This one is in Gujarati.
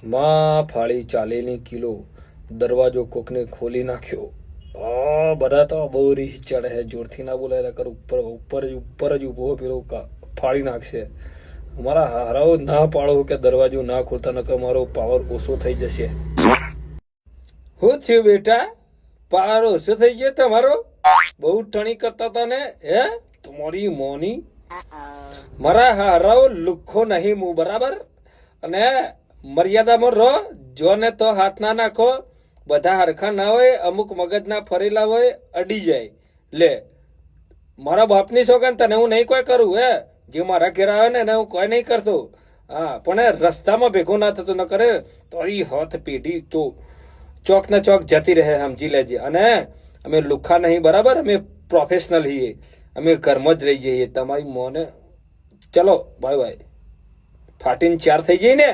માં ફાળી ચાલેલી કિલો દરવાજો કોકને ખોલી નાખ્યો. બધા તો બહુ રીહ ચડે છે, જોરથી ના બોલાયેલા કર. ઉપર જ ઉભો પેલો ફાળી નાખશે. મારા હારાઓ ના પાડો કે દરવાજો ના ખોલતા, નકર મારો પાવર ઓછો થઈ જશે. શું થયું બેટા? પાવર ઓછો થઈ ગયો તમારો? બહુ ટણી કરતા હતા ને? હે તમારી મોની મારા હારાઓ લુખ્ખો નહીં હું, બરાબર? અને મર્યાદામાં રહો. જો ને તો હાથ ના નાખો. બધા હરખા ના હોય, અમુક મગજના ફરેલા હોય, અડી જાય. લે મારા બાપની સોગન તને હું નહીં કોઈ કરું. હે જે મારા ઘેર આવે ને એને હું કોઈ નહીં કરતો. હા પણ રસ્તામાં ભેગો ના થતો ન કરે તો એ હાથ પેઢી તો ચોક ને ચોક જતી રહે, સમજી લેજે. અને અમે લુખ્ખા નહીં, બરાબર? અમે પ્રોફેશનલ છીએ, અમે ઘરમાં જ રહી જઈએ. તમારી મોને ચલો બાય બાય. ફાટીને ચાર થઈ જઈ ને.